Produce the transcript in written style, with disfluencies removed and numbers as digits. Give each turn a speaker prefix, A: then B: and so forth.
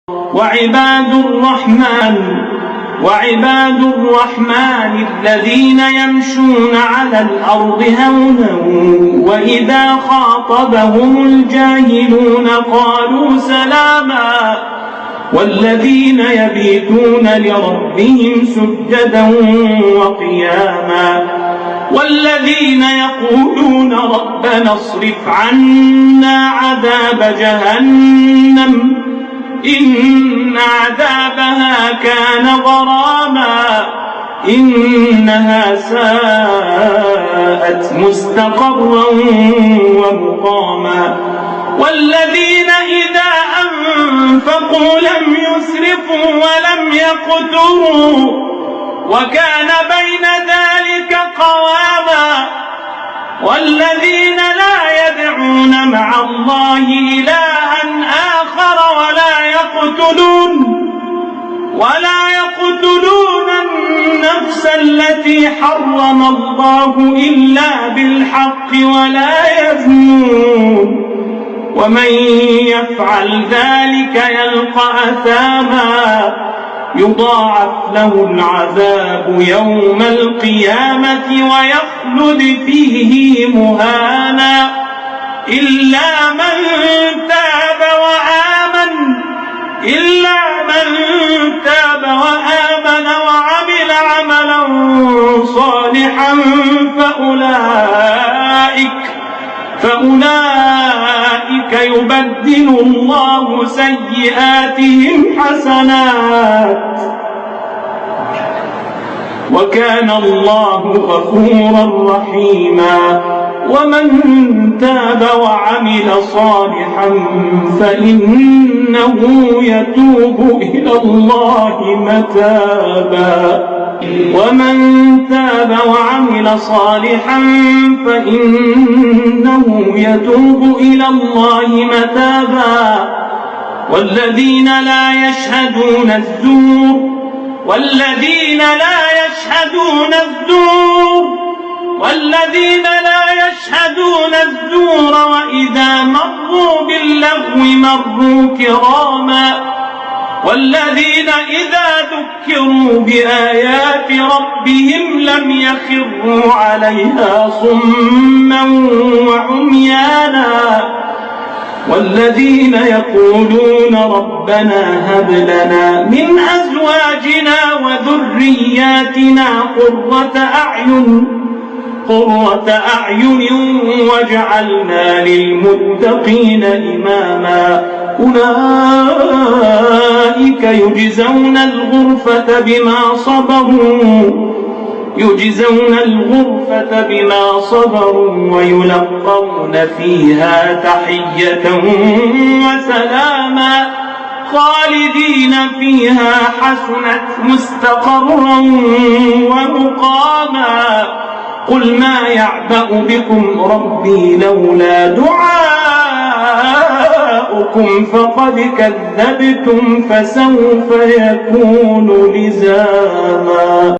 A: وعباد الرحمن الذين يمشون على الأرض هونا وإذا خاطبهم الجاهلون قالوا سلاما والذين يبيتون لربهم سجدا وقياما والذين يقولون ربنا اصرف عنا عذاب جهنم إن عذابها كان غراما إنها ساءت مستقرا ومقاما والذين إذا أنفقوا لم يسرفوا ولم يقتروا وكان بين ذلك قواما والذين لا يدعون مع الله إلها آخر ولا يقتلون النفس التي حرم الله إلا بالحق ولا يزنون ومن يفعل ذلك يلقى أثاما يضاعف له العذاب يوم القيامة ويخلد فيه مهانا إلا من تاب وعمل عملا صالحا فأولئك يبدل الله سيئاتهم حسنات وكان الله غفورا رحيما ومن تاب وعمل صالحا فإنه يتوب إلى الله متابا والذين لا يشهدون الزور وإذا مروا باللغو مروا كراما والذين إذا ذكروا بآيات ربهم لم يخروا عليها صما وعميانا والذين يقولون ربنا هب لنا من أزواجنا وذرياتنا قرة أعين واجعلنا للمتقين إماما أولئك يجزون الغرفة بما صبروا ويلقون فيها تحية وسلاما خالدين فيها حسنت مستقرا ومقاما قل ما يعبأ بكم ربي لولا دعاؤكم فقد كذبتم فسوف يكون لزاما.